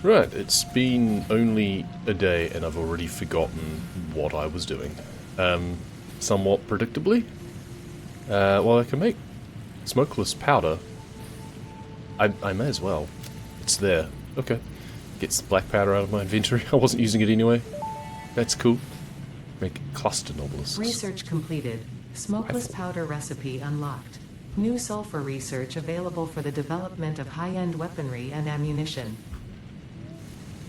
Right, it's been only a day and I've already forgotten what I was doing. Somewhat predictably. Well, I can make smokeless powder. I may as well. It's there. Okay. Gets the black powder out of my inventory. I wasn't using it anyway. That's cool. Make cluster nobelisks. Research completed. Smokeless powder recipe unlocked. New sulfur research available for the development of high-end weaponry and ammunition.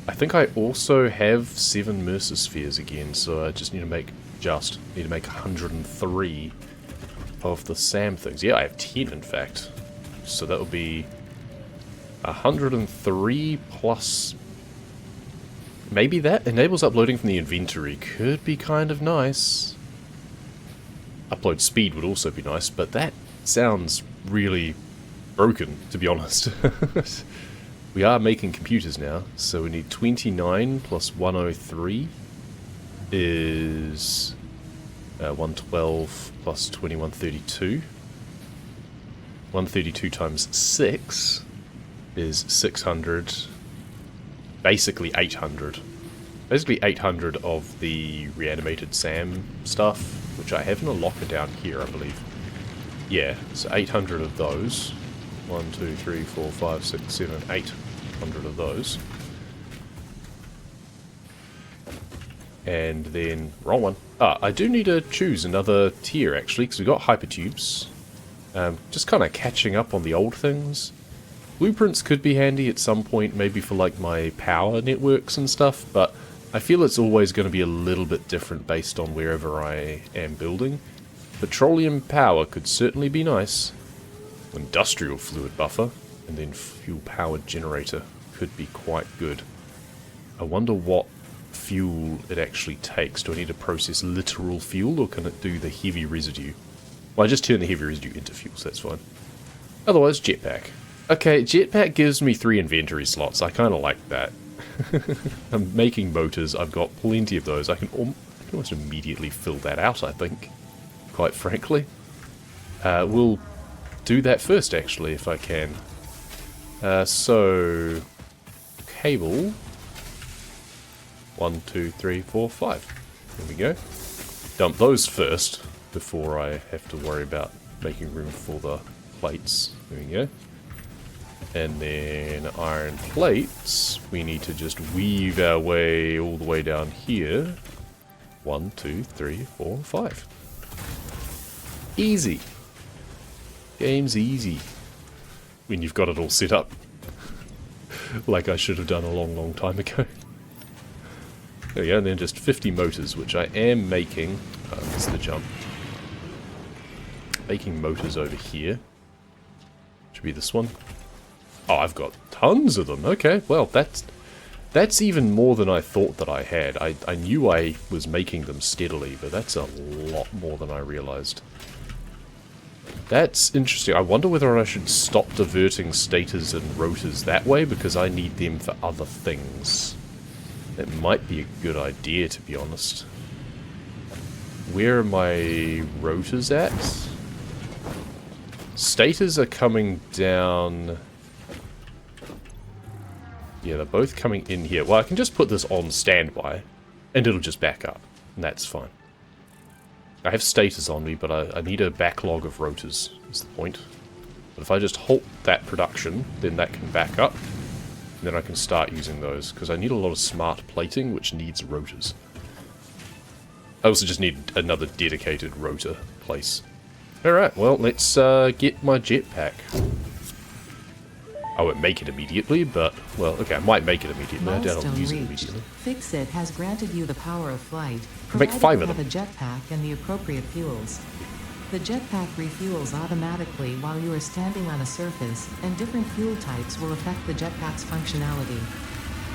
I think I also have 7 Mercer spheres again, so I just need to make 103 of the SAM things. Yeah, I have 10 in fact. So that would be 103 plus... Maybe that enables uploading from the inventory. Could be kind of nice. Upload speed would also be nice, but that sounds really broken, to be honest. We are making computers now, so we need 29 plus 103 is 112 plus 2132. 132 times 6 is 600. Basically 800. Basically 800 of the reanimated SAM stuff, which I have in a locker down here, I believe. Yeah, so 800 of those. 1, 2, 3, 4, 5, 6, 7, 800 of those. And then, wrong one. I do need to choose another tier actually, because we've got hypertubes. Just kind of catching up on the old things. Blueprints could be handy at some point, maybe for like my power networks and stuff, but I feel it's always going to be a little bit different based on wherever I am building. Petroleum power could certainly be nice. Industrial fluid buffer, and then fuel powered generator could be quite good. I wonder what fuel it actually takes. Do I need to process literal fuel, or can it do the heavy residue? Well, I just turn the heavy residue into fuel, so that's fine. Otherwise, jetpack. Okay, jetpack gives me 3 inventory slots. I kind of like that. I'm making motors. I've got plenty of those. I can almost immediately fill that out, I think. Quite frankly. We'll do that first, actually, if I can. So... Cable. 1, 2, 3, 4, 5. There we go. Dump those first, before I have to worry about making room for the plates. There we go. And then iron plates, we need to just weave our way all the way down here. 1, 2, 3, 4, 5. Easy. Game's easy. When you've got it all set up. Like I should have done a long, long time ago. There we go, and then just 50 motors, which I am making. Oh, that's the jump. Making motors over here. Should be this one. Oh, I've got tons of them. Okay, well, that's even more than I thought that I had. I knew I was making them steadily, but that's a lot more than I realized. That's interesting. I wonder whether I should stop diverting stators and rotors that way, because I need them for other things. That might be a good idea, to be honest. Where are my rotors at? Stators are coming down... Yeah, they're both coming in here. Well, I can just put this on standby, and it'll just back up, and that's fine. I have stators on me, but I need a backlog of rotors, is the point. But if I just halt that production, then that can back up, and then I can start using those, because I need a lot of smart plating, which needs rotors. I also just need another dedicated rotor place. Alright, well, let's get my jetpack. I won't make it immediately, but, well, okay, I might make it immediately. I doubt I'll use it immediately. Fixit has granted you the power of flight, Make 5 of them. have a jetpack and the appropriate fuels. The jetpack refuels automatically while you are standing on a surface, and different fuel types will affect the jetpack's functionality.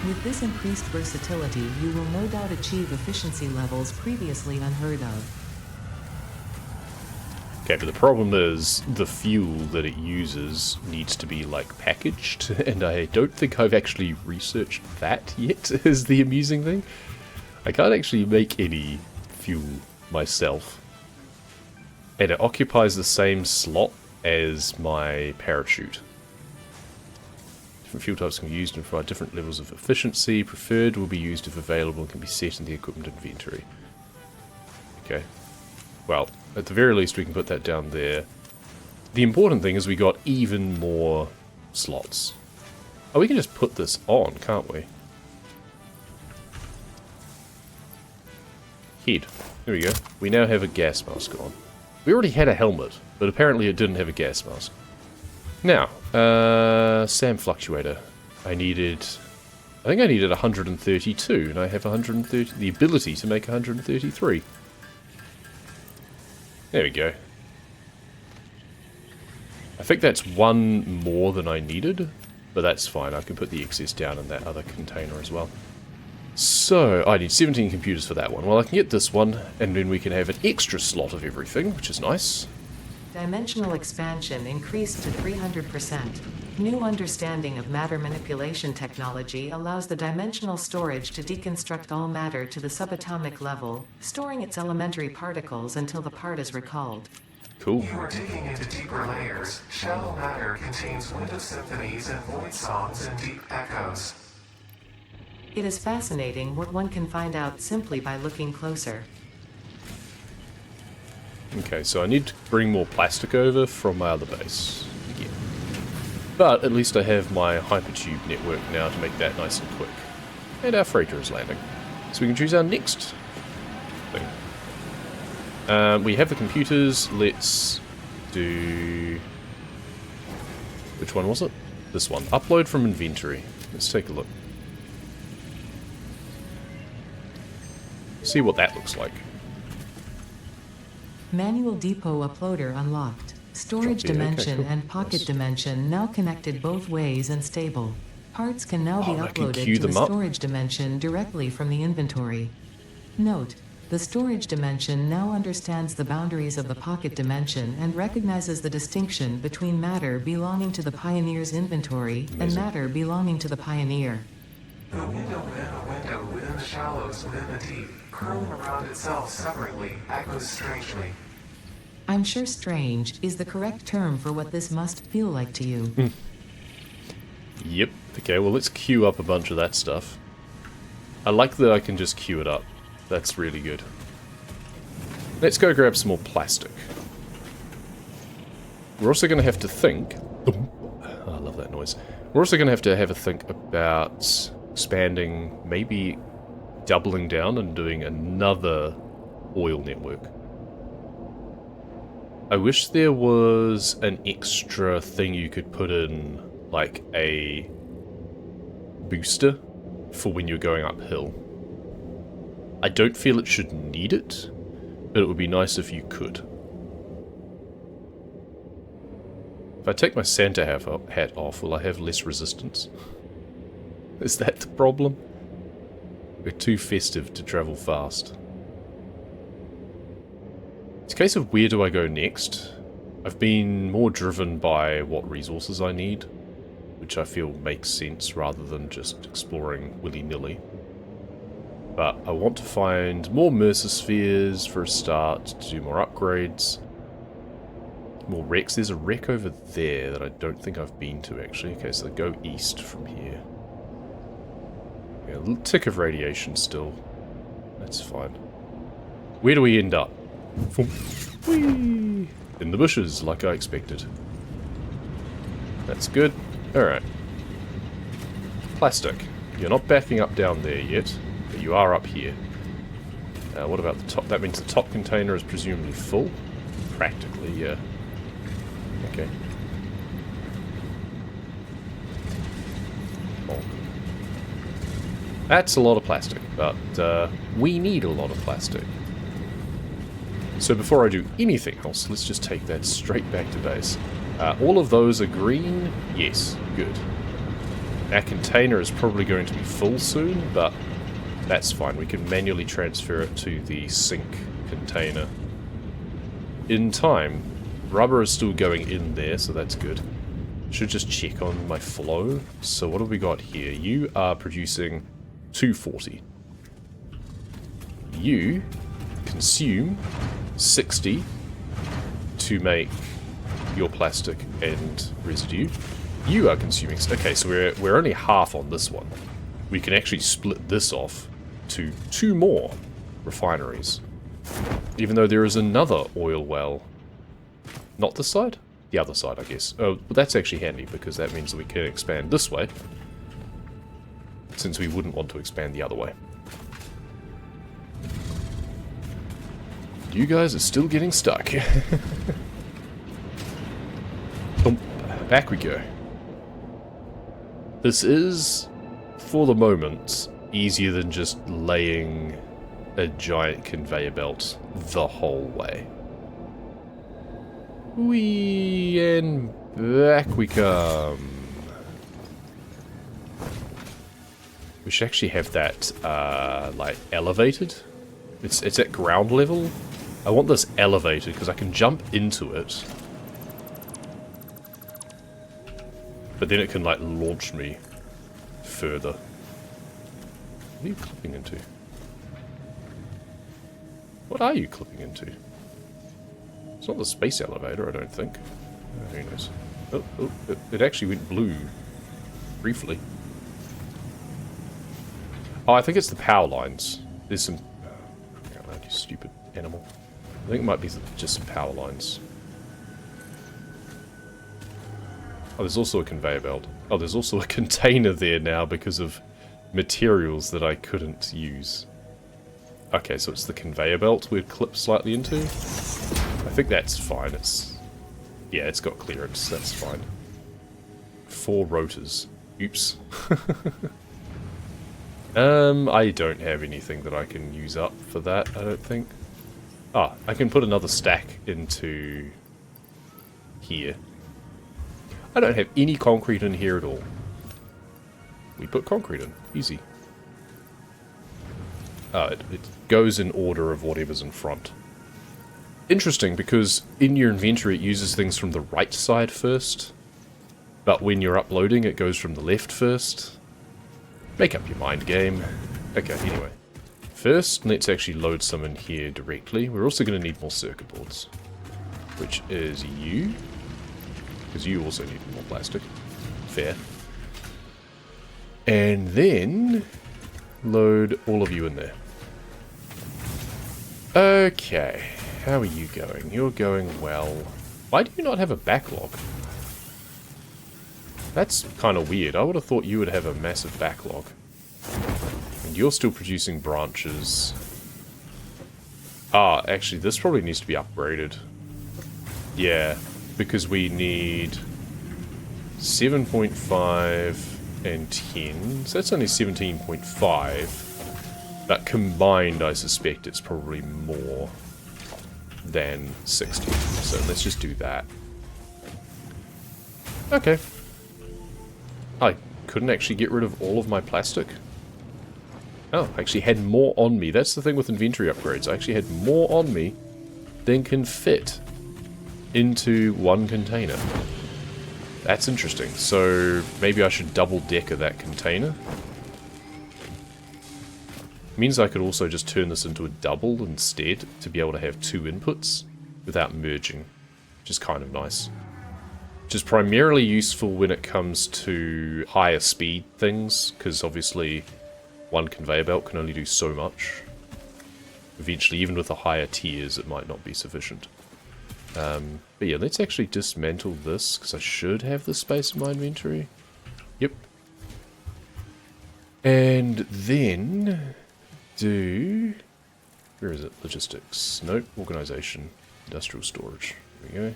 With this increased versatility, you will no doubt achieve efficiency levels previously unheard of. Okay, but the problem is the fuel that it uses needs to be, like, packaged, and I don't think I've actually researched that yet, is the amusing thing. I can't actually make any fuel myself. And it occupies the same slot as my parachute. Different fuel types can be used and provide different levels of efficiency. Preferred will be used if available and can be set in the equipment inventory. Okay. Well, at the very least we can put that down there. The important thing is we got even more slots. Oh, we can just put this on, can't we? Head. There we go. We now have a gas mask on. We already had a helmet, but apparently it didn't have a gas mask. Now, SAM fluctuator. I think I needed 132, and I have 130, the ability to make 133. There we go. I think that's one more than I needed, but that's fine. I can put the excess down in that other container as well. So, I need 17 computers for that one. Well, I can get this one, and then we can have an extra slot of everything, which is nice. Dimensional expansion increased to 300%. New understanding of matter manipulation technology allows the dimensional storage to deconstruct all matter to the subatomic level, storing its elementary particles until the part is recalled. Cool. You are digging into deeper layers. Shallow matter contains wind of symphonies and void songs and deep echoes. It is fascinating what one can find out simply by looking closer. Okay, so I need to bring more plastic over from my other base. Yeah. But at least I have my hypertube network now to make that nice and quick. And our freighter is landing. So we can choose our next thing. We have the computers. Let's do... Which one was it? This one. Upload from inventory. Let's take a look. See what that looks like. Manual depot uploader unlocked. Storage Drop in, okay, dimension cool. and pocket Nice. dimension now connected both ways and stable. Parts can now be Oh, I can uploaded queue to the them up. storage dimension directly from the inventory. Note: the storage dimension now understands the boundaries of the pocket dimension and recognizes the distinction between matter belonging to the Pioneer's inventory and Amazing. matter belonging to the Pioneer. The window within a window within the shallows within the deep, curling around itself separately, echoes strangely. I'm sure strange is the correct term for what this must feel like to you. Yep. Okay, well let's queue up a bunch of that stuff. I like that I can just queue it up. That's really good. Let's go grab some more plastic. We're also going to have to think... Oh, I love that noise. We're also going to have a think about expanding, maybe doubling down and doing another oil network. I wish there was an extra thing you could put in, like a booster for when you're going uphill. I don't feel it should need it, but it would be nice if you could. If I take my Santa hat off, will I have less resistance? Is that the problem? We're too festive to travel fast. It's a case of where do I go next? I've been more driven by what resources I need, which I feel makes sense rather than just exploring willy-nilly. But I want to find more Mercer spheres for a start, to do more upgrades. More wrecks. There's a wreck over there that I don't think I've been to actually. Okay, so go east from here. Yeah, a little tick of radiation still. That's fine. Where do we end up? Whee! In the bushes, like I expected. That's good. Alright. Plastic. You're not backing up down there yet, but you are up here. What about the top? That means the top container is presumably full? Practically, yeah. Okay. Oh. That's a lot of plastic, but we need a lot of plastic. So before I do anything else, let's just take that straight back to base. All of those are green. Yes, good. Our container is probably going to be full soon, but that's fine. We can manually transfer it to the sink container in time. Rubber is still going in there, so that's good. Should just check on my flow. So what have we got here? You are producing 240. You consume 60 to make your plastic and residue. You are consuming... Okay, so we're only half on this one. We can actually split this off to 2 more refineries. Even though there is another oil well. Not this side? The other side, I guess. Oh, but that's actually handy, because that means that we can expand this way. Since we wouldn't want to expand the other way. You guys are still getting stuck. Back we go. This is, for the moment, easier than just laying a giant conveyor belt the whole way. And back we come. We should actually have that, like, elevated. It's at ground level. I want this elevated because I can jump into it. But then it can, like, launch me further. What are you clipping into? What are you clipping into? It's not the space elevator, I don't think. Oh, who knows? Oh, it actually went blue. Briefly. Oh, I think it's the power lines. There's some... Oh, you stupid animal. I think it might be just some power lines. Oh, there's also a conveyor belt. Oh, there's also a container there now because of materials that I couldn't use. Okay, so it's the conveyor belt we'd clip slightly into. I think that's fine. Yeah, it's got clearance. That's fine. 4 rotors. Oops. I don't have anything that I can use up for that, I don't think. Ah, I can put another stack into here. I don't have any concrete in here at all. We put concrete in. Easy. It goes in order of whatever's in front. Interesting, because in your inventory it uses things from the right side first. But when you're uploading, it goes from the left first. Make up your mind, game. Okay, anyway. First, let's actually load some in here directly. We're also going to need more circuit boards. Which is you. Because you also need more plastic. Fair. And then load all of you in there. Okay. How are you going? You're going well. Why do you not have a backlog? That's kind of weird. I would have thought you would have a massive backlog. And you're still producing branches. Ah, actually, this probably needs to be upgraded. Yeah, because we need 7.5 and 10. So that's only 17.5. But combined, I suspect it's probably more than 60. So let's just do that. Okay. I couldn't actually get rid of all of my plastic. Oh, I actually had more on me. That's the thing with inventory upgrades. I actually had more on me than can fit into one container. That's interesting. So maybe I should double decker that container. Means I could also just turn this into a double instead to be able to have 2 inputs without merging, which is kind of nice. Which is primarily useful when it comes to higher speed things, because obviously one conveyor belt can only do so much. Eventually, even with the higher tiers, it might not be sufficient. But yeah, let's actually dismantle this, because I should have the space in my inventory. Yep. And then do... Where is it? Logistics. Nope. Organization. Industrial storage. There we go.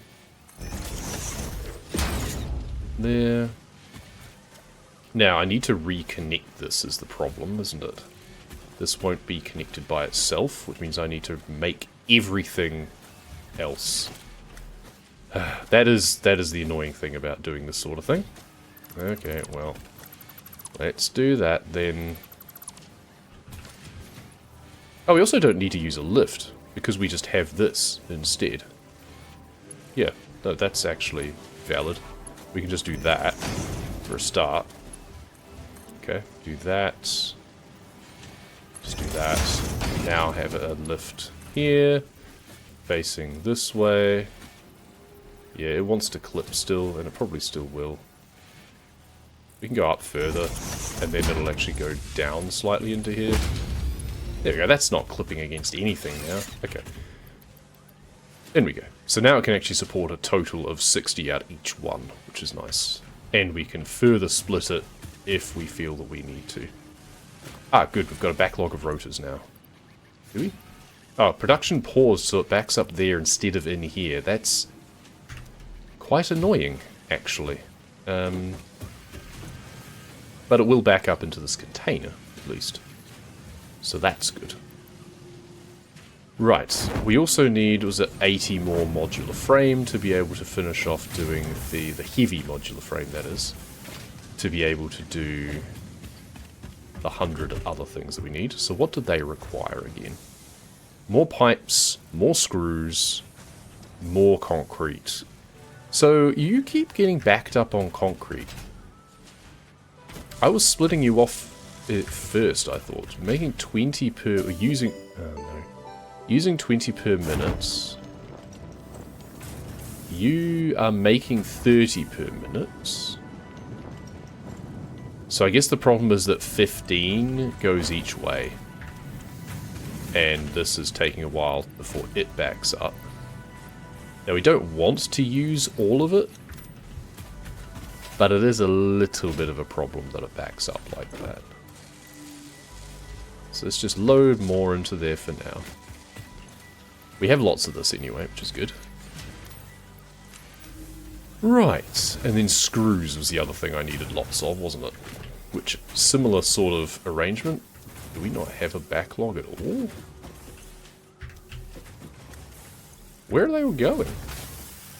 There. Now, I need to reconnect this is the problem, isn't it? This won't be connected by itself, which means I need to make everything else. That is the annoying thing about doing this sort of thing. Okay, well, let's do that then. Oh, we also don't need to use a lift, because we just have this instead. Yeah, no, that's actually valid. We can just do that for a start. Okay, do that. Just do that. Now have a lift here, facing this way. Yeah, it wants to clip still, and it probably still will. We can go up further, and then it'll actually go down slightly into here. There we go, that's not clipping against anything now. Okay. In we go. So now it can actually support a total of 60 out each one, which is nice. And we can further split it if we feel that we need to. Ah, good, we've got a backlog of rotors now. Do we? Oh, production paused, so it backs up there instead of in here. That's quite annoying, actually. But it will back up into this container, at least. So that's good. Right, we also need, was it 80 more modular frame to be able to finish off doing the heavy modular frame, that is. To be able to do the 100 other things that we need. So what did they require again? More pipes, more screws, more concrete. So you keep getting backed up on concrete. I was splitting you off at first, I thought. Making 20 per... using... oh no. Using 20 per minute. You are making 30 per minute. So I guess the problem is that 15 goes each way. And this is taking a while before it backs up. Now we don't want to use all of it. But it is a little bit of a problem that it backs up like that. So let's just load more into there for now. We have lots of this anyway, which is good. Right, and then screws was the other thing I needed lots of, wasn't it? Which, similar sort of arrangement. Do we not have a backlog at all? Where are they all going?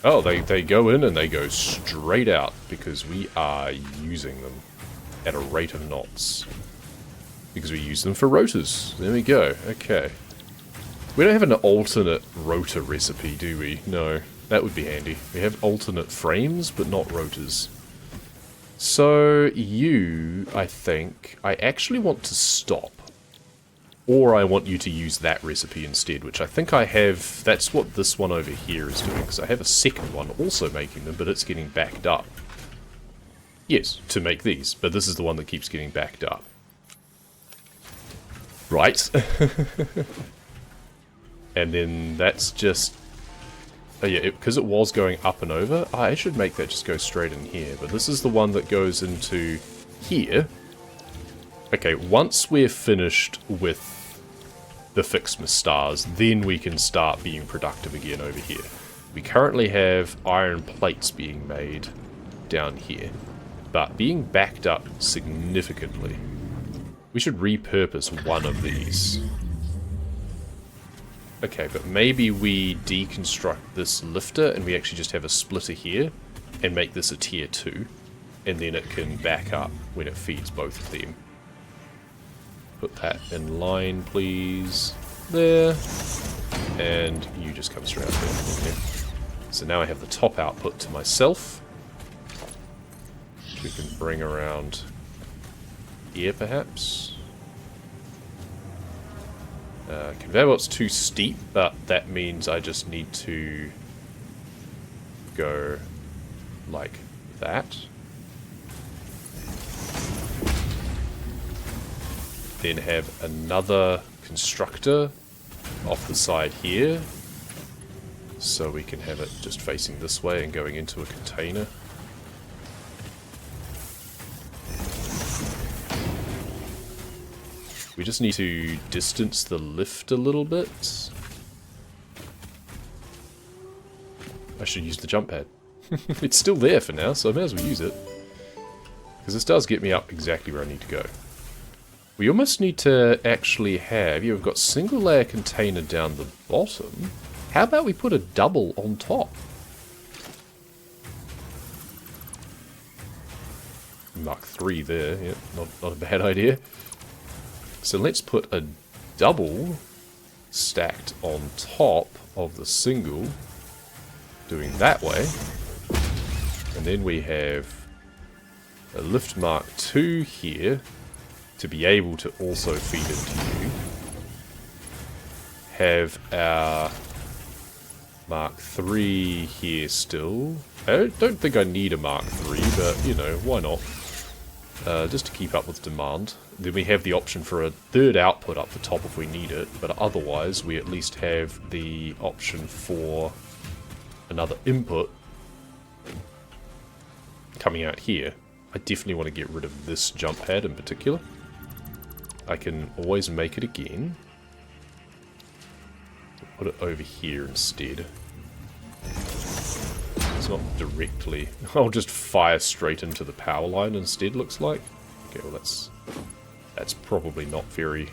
Oh, they go in and they go straight out because we are using them at a rate of knots. Because we use them for rotors. There we go, okay. We don't have an alternate rotor recipe, do we? No, that would be handy. We have alternate frames, but not rotors. So, you, I think, I actually want to stop. Or I want you to use that recipe instead, which I think I have... That's what this one over here is doing, because I have a second one also making them, but it's getting backed up. Yes, to make these, but this is the one that keeps getting backed up. Right. And then that's just... oh yeah, because it was going up and over, I should make that just go straight in here. But this is the one that goes into here. Okay, once we're finished with the Ficsmas stars, then we can start being productive again over here. We currently have iron plates being made down here, but being backed up significantly. We should repurpose one of these. Okay, but maybe we deconstruct this lifter and we actually just have a splitter here and make this a tier 2, and then it can back up when it feeds both of them. Put that in line, please. There. And you just come straight up there. Okay. So now I have the top output to myself. We can bring around here, perhaps. Conveyor belt's too steep, but that means I just need to go like that. Then have another constructor off the side here, so we can have it just facing this way and going into a container. We just need to distance the lift a little bit. I should use the jump pad. It's still there for now, so I may as well use it. Because this does get me up exactly where I need to go. We almost need to actually have... yeah, we've got single layer container down the bottom. How about we put a double on top? Mark 3 there, yeah, not a bad idea. So let's put a double stacked on top of the single, doing that way. And then we have a lift Mark 2 here to be able to also feed into you. Have our Mark 3 here still. I don't think I need a Mark 3, but, you know, why not? just to keep up with demand. Then we have the option for a third output up the top if we need it, but otherwise we at least have the option for another input coming out here. I definitely want to get rid of this jump pad in particular. I can always make it again. Put it over here instead. It's not directly. I'll just fire straight into the power line instead, looks like. Okay, well that's probably not very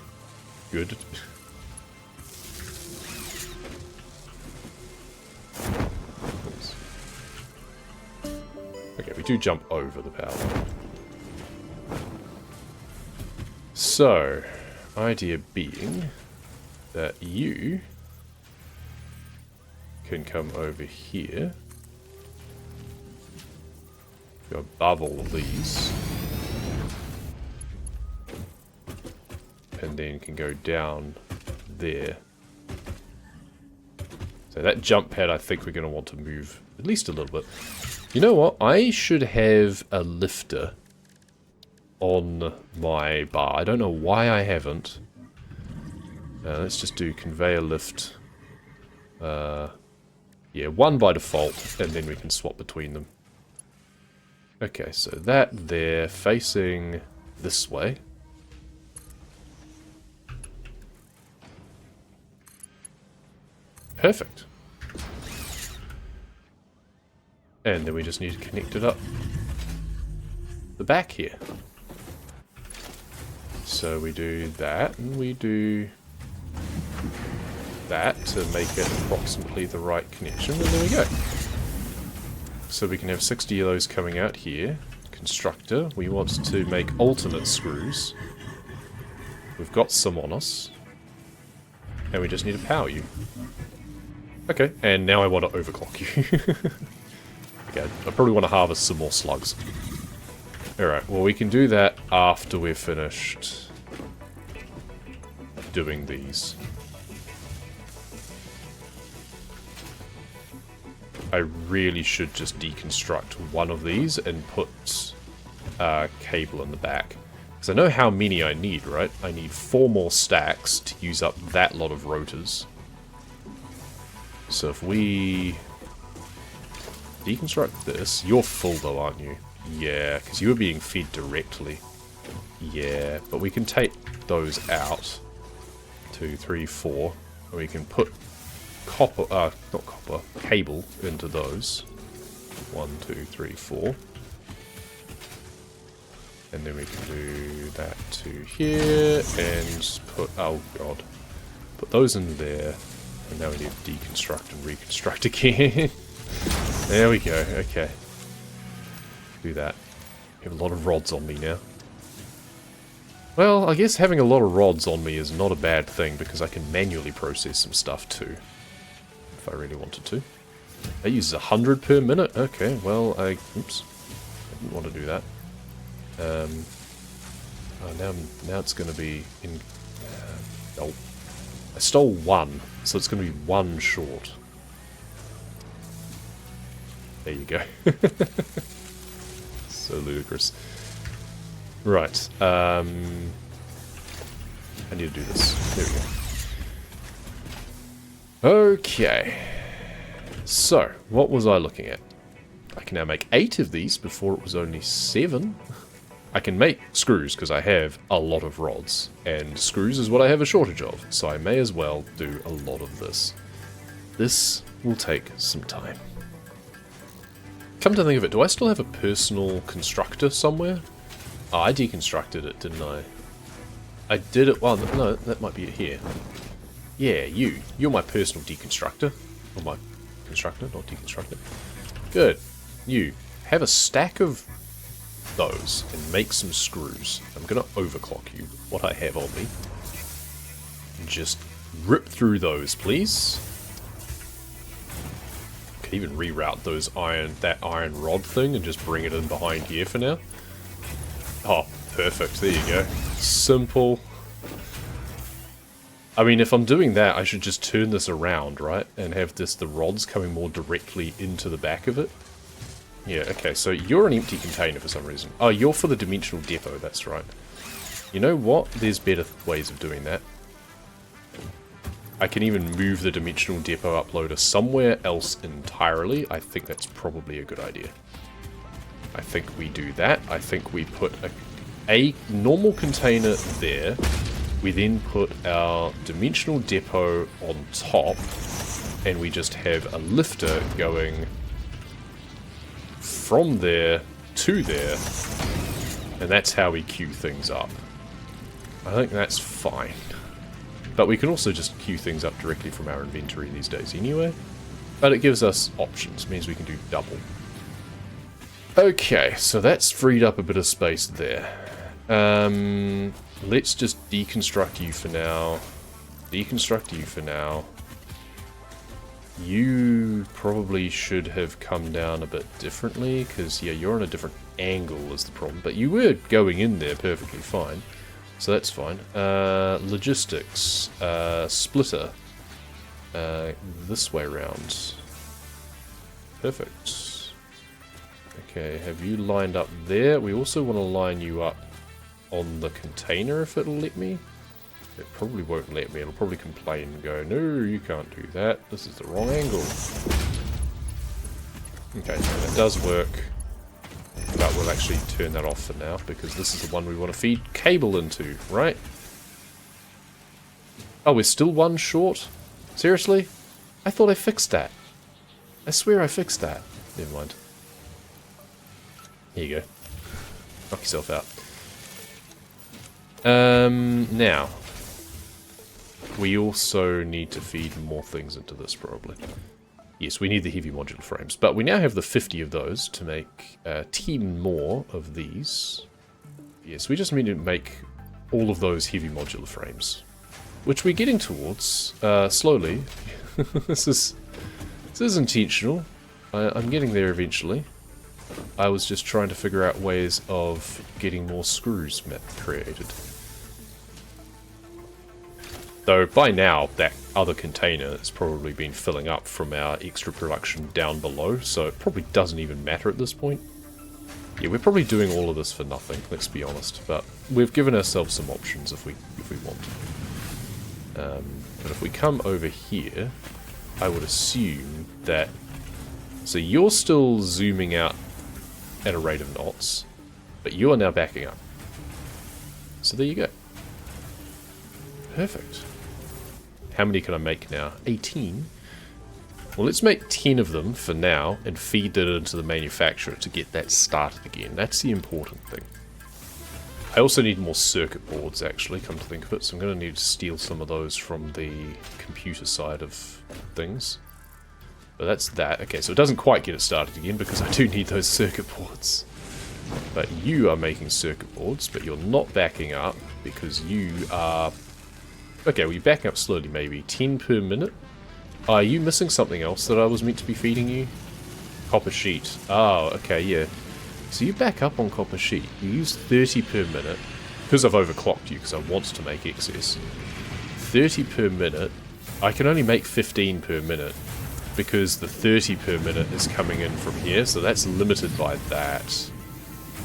good. Okay, we do jump over the power line. So, idea being that you can come over here. Go above all of these. And then can go down there. So that jump pad I think we're going to want to move at least a little bit. You know what? I should have a lifter on my bar. I don't know why I haven't. Let's just do conveyor lift. Yeah, one by default, and then we can swap between them. Okay, so that there, facing this way. Perfect. And then we just need to connect it up the back here. So we do that, and we do that to make it approximately the right connection, and there we go. So we can have 60 of those coming out here. Constructor, we want to make alternate screws. We've got some on us. And we just need to power you. Okay, and now I want to overclock you. Okay, I probably want to harvest some more slugs. Alright, well we can do that after we're finished doing these. I really should just deconstruct one of these and put cable in the back. Because I know how many I need, right? I need 4 more stacks to use up that lot of rotors. So if we deconstruct this... You're full though, aren't you? Yeah, because you were being fed directly. Yeah, but we can take those out. 2, 3, 4. And we can put copper, not copper, cable into those. 1, 2, 3, 4. And then we can do that to here, and put, oh god, put those in there. And now we need to deconstruct and reconstruct again. There we go, okay. Do that. I have a lot of rods on me now. Well, I guess having a lot of rods on me is not a bad thing, because I can manually process some stuff too. If I really wanted to. That uses 100 per minute? Okay, well, oops. I didn't want to do that. Oh, now it's going to be in... oh. I stole 1, so it's going to be 1 short. There you go. So ludicrous. Right, I need to do this. There we go. Okay. So, what was I looking at? I can now make 8 of these, before it was only 7. I can make screws, because I have a lot of rods. And screws is what I have a shortage of, so I may as well do a lot of this. This will take some time. Come to think of it, do I still have a personal constructor somewhere? Oh, I deconstructed it, didn't I? I did it... well, no, that might be it here. Yeah, you're my personal deconstructor. Or my constructor, not deconstructor. Good. You, have a stack of those and make some screws. I'm going to overclock you, what I have on me. Just rip through those, please. Could even reroute those that iron rod thing and just bring it in behind here for now. Oh, perfect. There you go. Simple. I mean, if I'm doing that, I should just turn this around, right? And have the rods coming more directly into the back of it. Yeah, okay, so you're an empty container for some reason. Oh, you're for the dimensional depot, that's right. You know what? There's better ways of doing that. I can even move the dimensional depot uploader somewhere else entirely. I think that's probably a good idea. I think we do that. I think we put a normal container there. We then put our dimensional depot on top, and we just have a lifter going from there to there, and that's how we queue things up. I think that's fine. But we can also just queue things up directly from our inventory these days anyway. But it gives us options, means we can do double. Okay, so that's freed up a bit of space there. Let's just deconstruct you for now. Deconstruct you for now. You probably should have come down a bit differently, because, yeah, you're on a different angle is the problem. But you were going in there perfectly fine. So that's fine. Logistics. Splitter. This way around. Perfect. Okay, have you lined up there? We also want to line you up on the container if it'll let me. It probably won't let me. It'll probably complain and go, no, you can't do that. This is the wrong angle. Okay, so that does work. But we'll actually turn that off for now, because this is the one we want to feed cable into, right? Oh, we're still one short? Seriously? I thought I fixed that. I swear I fixed that. Never mind. Here you go. Knock yourself out. Now. We also need to feed more things into this, probably. Yes, we need the heavy modular frames, but we now have the 50 of those to make 10 more of these. Yes, we just need to make all of those heavy modular frames, which we're getting towards slowly. This is intentional. I'm getting there eventually. I was just trying to figure out ways of getting more screws created. Though by now, that other container has probably been filling up from our extra production down below, so it probably doesn't even matter at this point. Yeah, we're probably doing all of this for nothing, let's be honest, but we've given ourselves some options if we want. But if we come over here, I would assume that... So you're still zooming out at a rate of knots, but you are now backing up. So there you go. Perfect. How many can I make now? 18? Well, let's make 10 of them for now and feed it into the manufacturer to get that started again. That's the important thing. I also need more circuit boards, actually, come to think of it, so I'm going to need to steal some of those from the computer side of things. But that's that. Okay, so it doesn't quite get it started again because I do need those circuit boards. But you are making circuit boards, but you're not backing up because you are... Okay, well, you're backing up slowly, maybe. 10 per minute? Are you missing something else that I was meant to be feeding you? Copper sheet. Oh, okay, yeah. So you back up on copper sheet. You use 30 per minute. Because I've overclocked you, because I want to make excess. 30 per minute. I can only make 15 per minute. Because the 30 per minute is coming in from here, so that's limited by that.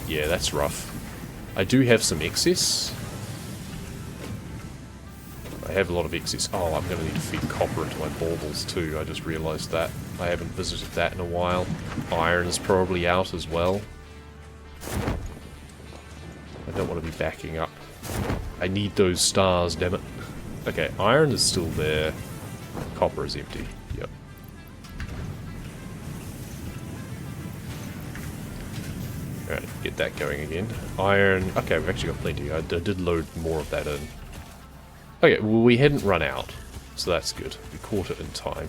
Yeah, that's rough. I do have some excess. I have a lot of excess. Oh, I'm going to need to feed copper into my baubles too. I just realised that. I haven't visited that in a while. Iron is probably out as well. I don't want to be backing up. I need those stars, damn it. Okay, iron is still there. Copper is empty. Yep. Alright, get that going again. Iron... Okay, we've actually got plenty. I did load more of that in. Okay, well, we hadn't run out, so that's good. We caught it in time.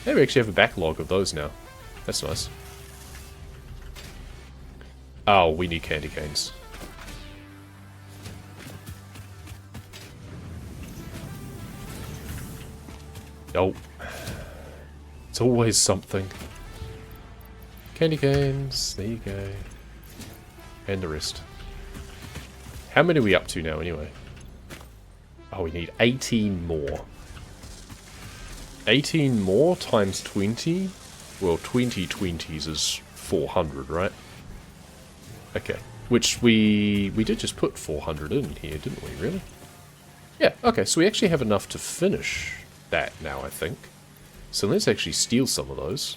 Hey, we actually have a backlog of those now. That's nice. Oh, we need candy canes. Nope. It's always something. Candy canes, there you go. And the rest. How many are we up to now, anyway? Oh, we need 18 more. 18 more times 20? Well, 20 20s is 400, right? Okay. Which we did just put 400 in here, didn't we, really? Yeah, okay, so we actually have enough to finish that now, I think. So let's actually steal some of those.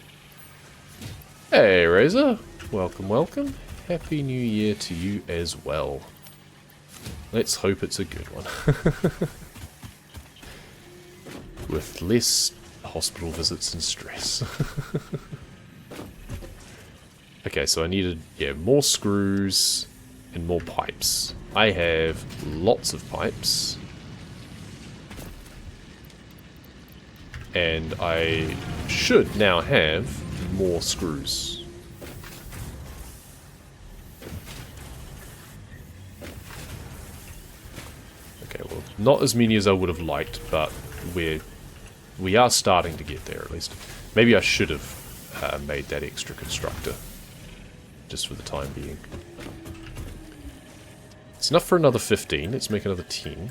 Hey, Razor. Welcome, welcome. Happy New Year to you as well. Let's hope it's a good one. With less hospital visits and stress. Okay, so I needed, yeah, more screws and more pipes. I have lots of pipes. And I should now have more screws. Okay, well, not as many as I would have liked, but we are starting to get there, at least. Maybe I should have made that extra constructor, just for the time being. It's enough for another 15. Let's make another 10.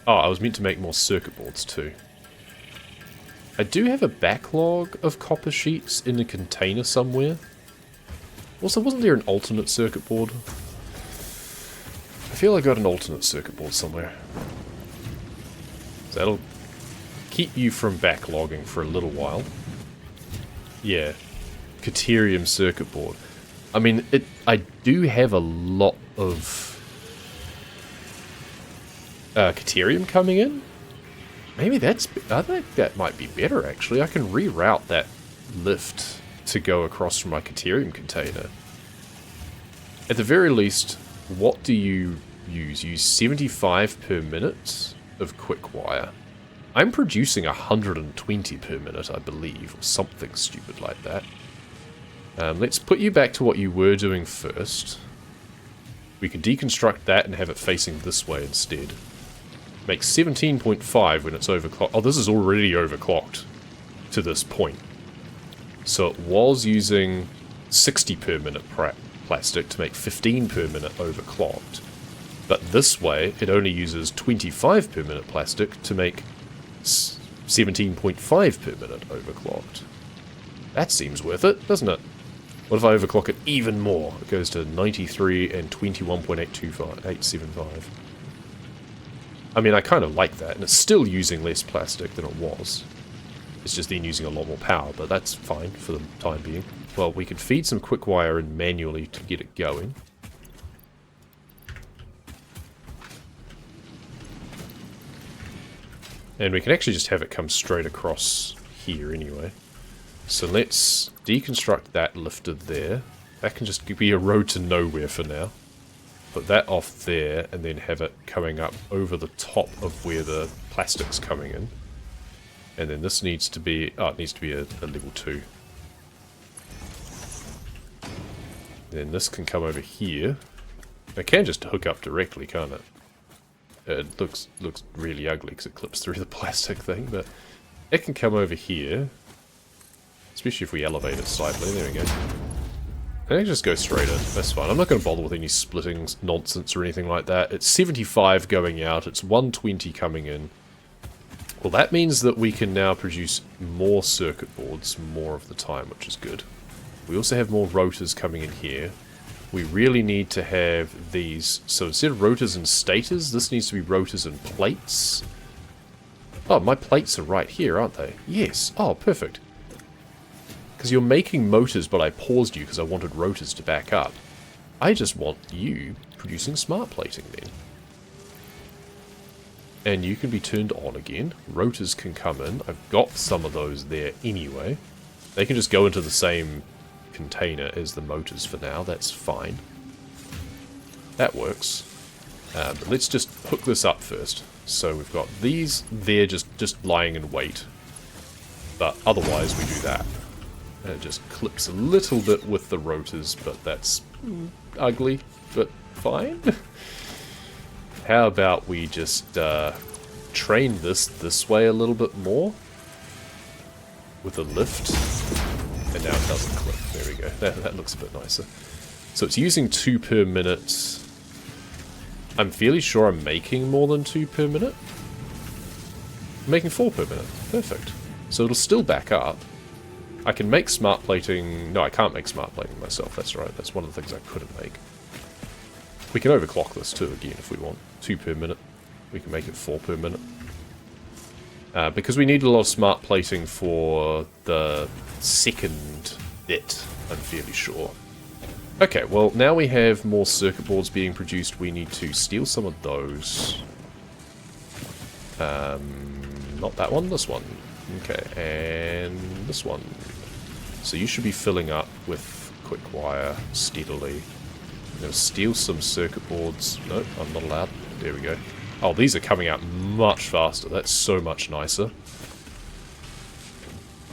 Oh, I was meant to make more circuit boards too. I do have a backlog of copper sheets in a container somewhere. Also, wasn't there an alternate circuit board? I feel I got an alternate circuit board somewhere. So that'll keep you from backlogging for a little while. Yeah. Caterium circuit board. I mean, I do have a lot of Caterium coming in. Maybe I think that might be better, actually. I can reroute that lift to go across from my Caterium container. At the very least, what do you use? Use 75 per minute of quick wire. I'm producing 120 per minute, I believe, or something stupid like that. Let's put you back to what you were doing first. We can deconstruct that and have it facing this way instead. Make 17.5 when it's overclocked. Oh, this is already overclocked to this point. So it was using 60 per minute plastic to make 15 per minute overclocked. But this way, it only uses 25 per minute plastic to make 17.5 per minute overclocked. That seems worth it, doesn't it? What if I overclock it even more? It goes to 93 and 21.875. I mean, I kind of like that, and it's still using less plastic than it was. It's just then using a lot more power, but that's fine for the time being. Well, we could feed some quick wire in manually to get it going. And we can actually just have it come straight across here anyway. So let's deconstruct that lifted there. That can just be a road to nowhere for now. Put that off there, and then have it coming up over the top of where the plastic's coming in. And then this needs to be, oh, it needs to be a level 2. Then this can come over here. It can just hook up directly, can't it? It looks really ugly because it clips through the plastic thing, but it can come over here. Especially if we elevate it slightly. There we go. And it can just go straight in. That's fine. I'm not going to bother with any splitting nonsense or anything like that. It's 75 going out. It's 120 coming in. Well, that means that we can now produce more circuit boards more of the time, which is good. We also have more rotors coming in here. We really need to have these. So instead of rotors and stators, this needs to be rotors and plates. Oh, my plates are right here, aren't they? Yes. Oh, perfect. Because you're making motors, but I paused you because I wanted rotors to back up. I just want you producing smart plating then. And you can be turned on again. Rotors can come in. I've got some of those there anyway. They can just go into the same container as the motors for now. That's fine. That works. But let's just hook this up first. So we've got these there just lying in wait. But otherwise we do that. And it just clips a little bit with the rotors, but that's ugly, but fine. How about we just train this way a little bit more with a lift, and now it doesn't clip. There we go. That looks a bit nicer. So it's using 2 per minute. I'm fairly sure I'm making more than 2 per minute. I'm making 4 per minute. Perfect. So it'll still back up. I can make smart plating... No, I can't make smart plating myself, that's right. That's one of the things I couldn't make. We can overclock this too, again, if we want. 2 per minute. We can make it 4 per minute. Because we need a lot of smart plating for the second bit, I'm fairly sure. Okay, well, now we have more circuit boards being produced. We need to steal some of those. Not that one, this one. Okay, and this one. So you should be filling up with quick wire steadily. I'm going to steal some circuit boards. No, I'm not allowed. There we go. Oh, these are coming out much faster. That's so much nicer.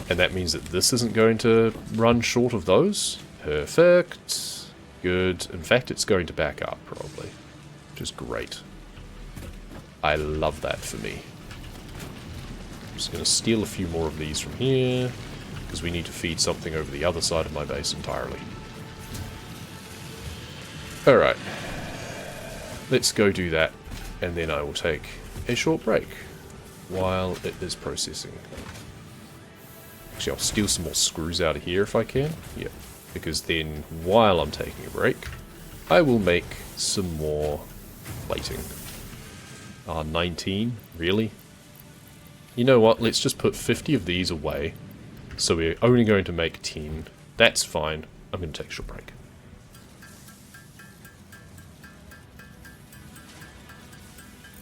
And that means that this isn't going to run short of those. Perfect. Good. In fact, it's going to back up, probably. Which is great. I love that for me. I'm just going to steal a few more of these from here. Because we need to feed something over the other side of my base entirely. Alright. Let's go do that. And then I will take a short break while it is processing. Actually, I'll steal some more screws out of here if I can. Yep. Because then, while I'm taking a break, I will make some more plating. 19? Really? You know what? Let's just put 50 of these away. So we're only going to make 10. That's fine. I'm going to take a short break.